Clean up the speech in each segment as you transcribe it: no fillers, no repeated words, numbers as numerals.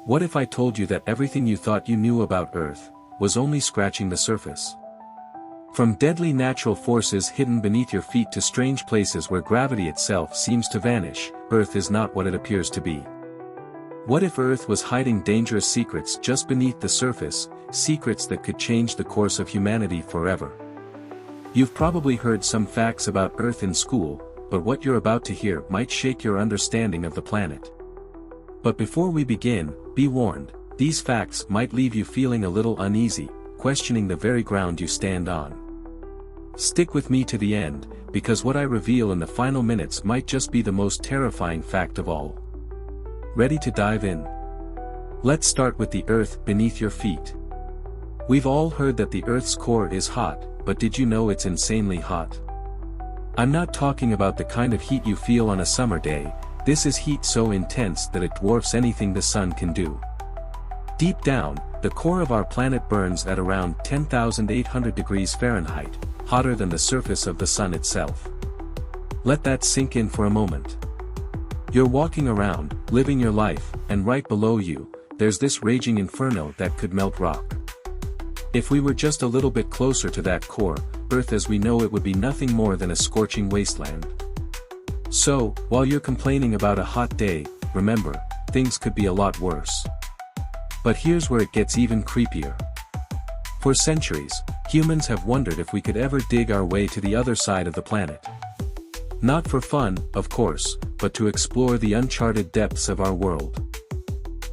What if I told you that everything you thought you knew about Earth was only scratching the surface? From deadly natural forces hidden beneath your feet to strange places where gravity itself seems to vanish, Earth is not what it appears to be. What if Earth was hiding dangerous secrets just beneath the surface, secrets that could change the course of humanity forever? You've probably heard some facts about Earth in school, but what you're about to hear might shake your understanding of the planet. But before we begin, be warned, these facts might leave you feeling a little uneasy, questioning the very ground you stand on. Stick with me to the end, because what I reveal in the final minutes might just be the most terrifying fact of all. Ready to dive in? Let's start with the Earth beneath your feet. We've all heard that the Earth's core is hot, but did you know it's insanely hot? I'm not talking about the kind of heat you feel on a summer day. This is heat so intense that it dwarfs anything the sun can do. Deep down, the core of our planet burns at around 10,800 degrees Fahrenheit, hotter than the surface of the sun itself. Let that sink in for a moment. You're walking around, living your life, and right below you, there's this raging inferno that could melt rock. If we were just a little bit closer to that core, Earth as we know it would be nothing more than a scorching wasteland. So, while you're complaining about a hot day, remember, things could be a lot worse. But here's where it gets even creepier. For centuries, humans have wondered if we could ever dig our way to the other side of the planet. Not for fun, of course, but to explore the uncharted depths of our world.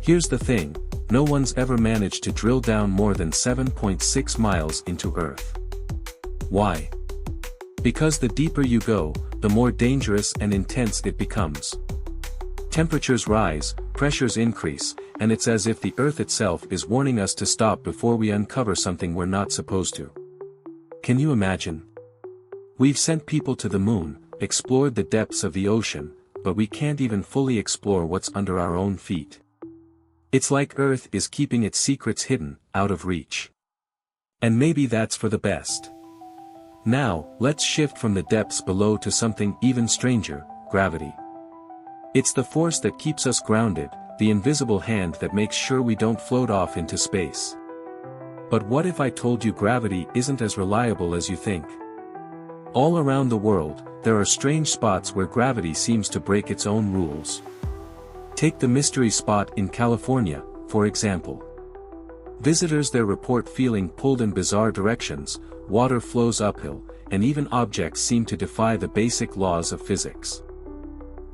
Here's the thing, no one's ever managed to drill down more than 7.6 miles into Earth. Why? Because the deeper you go, the more dangerous and intense it becomes. Temperatures rise, pressures increase, and it's as if the Earth itself is warning us to stop before we uncover something we're not supposed to. Can you imagine? We've sent people to the moon, explored the depths of the ocean, but we can't even fully explore what's under our own feet. It's like Earth is keeping its secrets hidden, out of reach. And maybe that's for the best. Now, let's shift from the depths below to something even stranger, gravity. It's the force that keeps us grounded, the invisible hand that makes sure we don't float off into space. But what if I told you gravity isn't as reliable as you think? All around the world, there are strange spots where gravity seems to break its own rules. Take the mystery spot in California, for example. Visitors there report feeling pulled in bizarre directions, water flows uphill, and even objects seem to defy the basic laws of physics.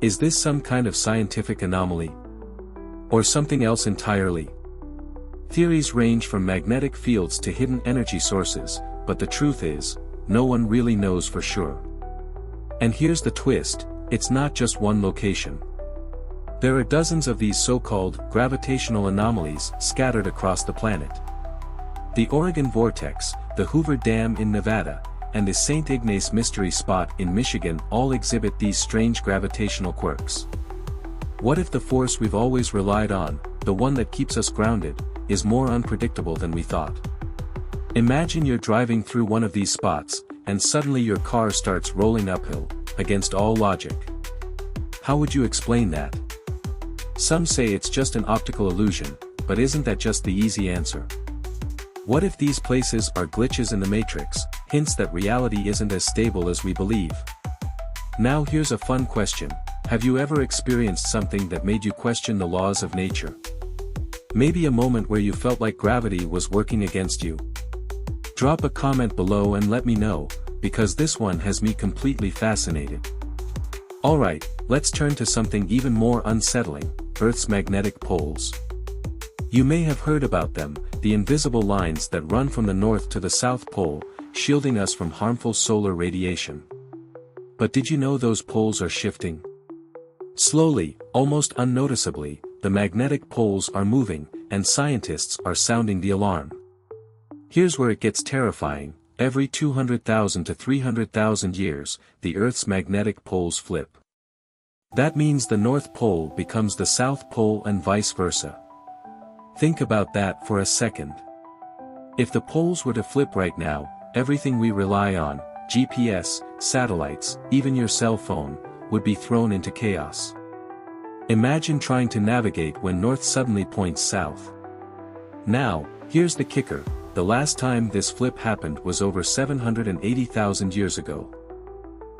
Is this some kind of scientific anomaly? Or something else entirely? Theories range from magnetic fields to hidden energy sources, but the truth is, no one really knows for sure. And here's the twist, it's not just one location. There are dozens of these so-called gravitational anomalies scattered across the planet. The Oregon Vortex, the Hoover Dam in Nevada, and the St. Ignace Mystery Spot in Michigan all exhibit these strange gravitational quirks. What if the force we've always relied on, the one that keeps us grounded, is more unpredictable than we thought? Imagine you're driving through one of these spots, and suddenly your car starts rolling uphill, against all logic. How would you explain that? Some say it's just an optical illusion, but isn't that just the easy answer? What if these places are glitches in the matrix, hints that reality isn't as stable as we believe? Now here's a fun question, have you ever experienced something that made you question the laws of nature? Maybe a moment where you felt like gravity was working against you? Drop a comment below and let me know, because this one has me completely fascinated. Alright, let's turn to something even more unsettling, Earth's magnetic poles. You may have heard about them, the invisible lines that run from the North to the South Pole, shielding us from harmful solar radiation. But did you know those poles are shifting? Slowly, almost unnoticeably, the magnetic poles are moving, and scientists are sounding the alarm. Here's where it gets terrifying, every 200,000 to 300,000 years, the Earth's magnetic poles flip. That means the North Pole becomes the South Pole and vice versa. Think about that for a second. If the poles were to flip right now, everything we rely on, GPS, satellites, even your cell phone, would be thrown into chaos. Imagine trying to navigate when north suddenly points south. Now, here's the kicker, the last time this flip happened was over 780,000 years ago.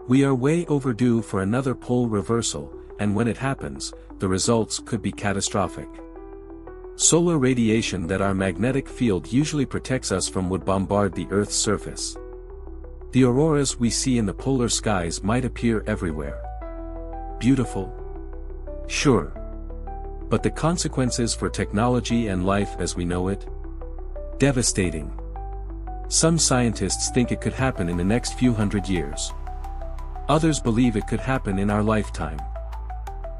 We are way overdue for another pole reversal, and when it happens, the results could be catastrophic. Solar radiation that our magnetic field usually protects us from would bombard the Earth's surface. The auroras we see in the polar skies might appear everywhere. Beautiful? Sure. But the consequences for technology and life as we know it? Devastating. Some scientists think it could happen in the next few hundred years. Others believe it could happen in our lifetime.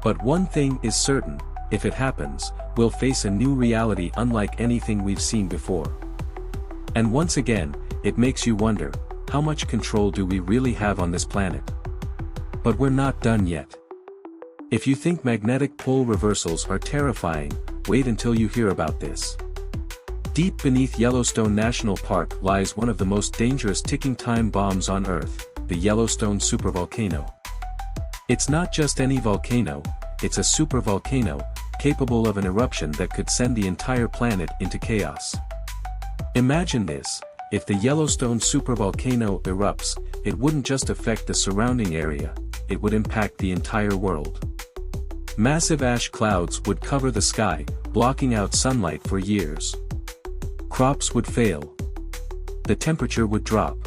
But one thing is certain, if it happens, we'll face a new reality unlike anything we've seen before. And once again, it makes you wonder, how much control do we really have on this planet? But we're not done yet. If you think magnetic pole reversals are terrifying, wait until you hear about this. Deep beneath Yellowstone National Park lies one of the most dangerous ticking time bombs on Earth, the Yellowstone supervolcano. It's not just any volcano, it's a supervolcano, capable of an eruption that could send the entire planet into chaos. Imagine this, if the Yellowstone supervolcano erupts, it wouldn't just affect the surrounding area, it would impact the entire world. Massive ash clouds would cover the sky, blocking out sunlight for years. Crops would fail. The temperature would drop.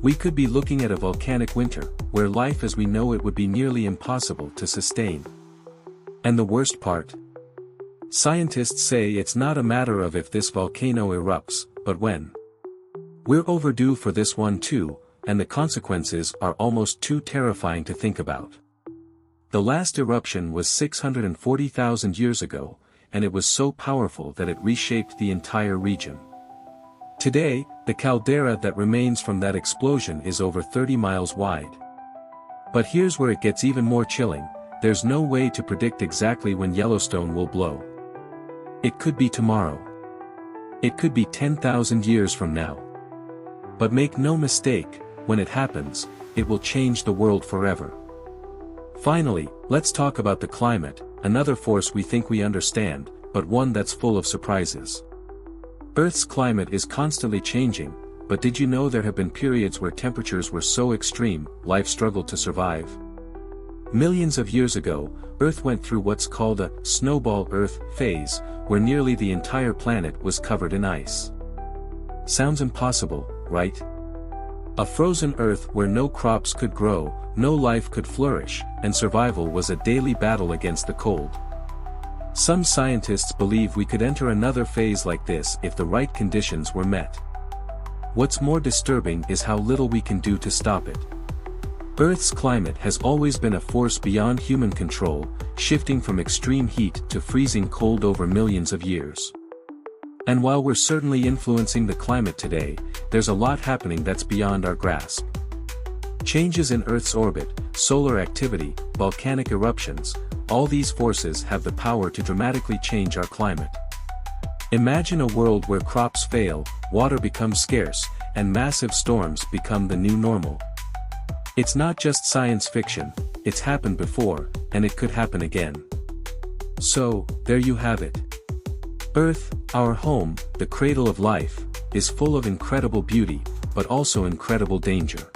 We could be looking at a volcanic winter, where life as we know it would be nearly impossible to sustain. And the worst part? Scientists say it's not a matter of if this volcano erupts, but when. We're overdue for this one too, and the consequences are almost too terrifying to think about. The last eruption was 640,000 years ago, and it was so powerful that it reshaped the entire region. Today, the caldera that remains from that explosion is over 30 miles wide. But here's where it gets even more chilling, there's no way to predict exactly when Yellowstone will blow. It could be tomorrow. It could be 10,000 years from now. But make no mistake, when it happens, it will change the world forever. Finally, let's talk about the climate, another force we think we understand, but one that's full of surprises. Earth's climate is constantly changing, but did you know there have been periods where temperatures were so extreme, life struggled to survive? Millions of years ago, Earth went through what's called a snowball Earth phase, where nearly the entire planet was covered in ice. Sounds impossible, right? A frozen Earth where no crops could grow, no life could flourish, and survival was a daily battle against the cold. Some scientists believe we could enter another phase like this if the right conditions were met. What's more disturbing is how little we can do to stop it. Earth's climate has always been a force beyond human control, shifting from extreme heat to freezing cold over millions of years. And while we're certainly influencing the climate today, there's a lot happening that's beyond our grasp. Changes in Earth's orbit, solar activity, volcanic eruptions, all these forces have the power to dramatically change our climate. Imagine a world where crops fail, water becomes scarce, and massive storms become the new normal. It's not just science fiction, it's happened before, and it could happen again. So, there you have it. Earth, our home, the cradle of life, is full of incredible beauty, but also incredible danger.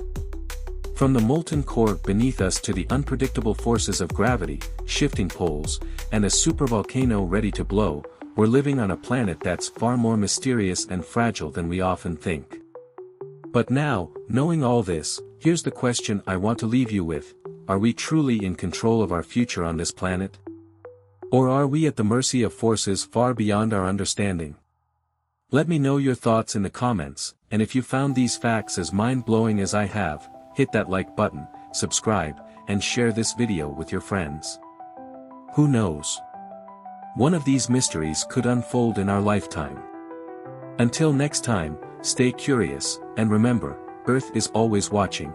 From the molten core beneath us to the unpredictable forces of gravity, shifting poles, and a supervolcano ready to blow, we're living on a planet that's far more mysterious and fragile than we often think. But now, knowing all this, here's the question I want to leave you with: are we truly in control of our future on this planet? Or are we at the mercy of forces far beyond our understanding? Let me know your thoughts in the comments, and if you found these facts as mind-blowing as I have, hit that like button, subscribe, and share this video with your friends. Who knows? One of these mysteries could unfold in our lifetime. Until next time, stay curious, and remember, Earth is always watching.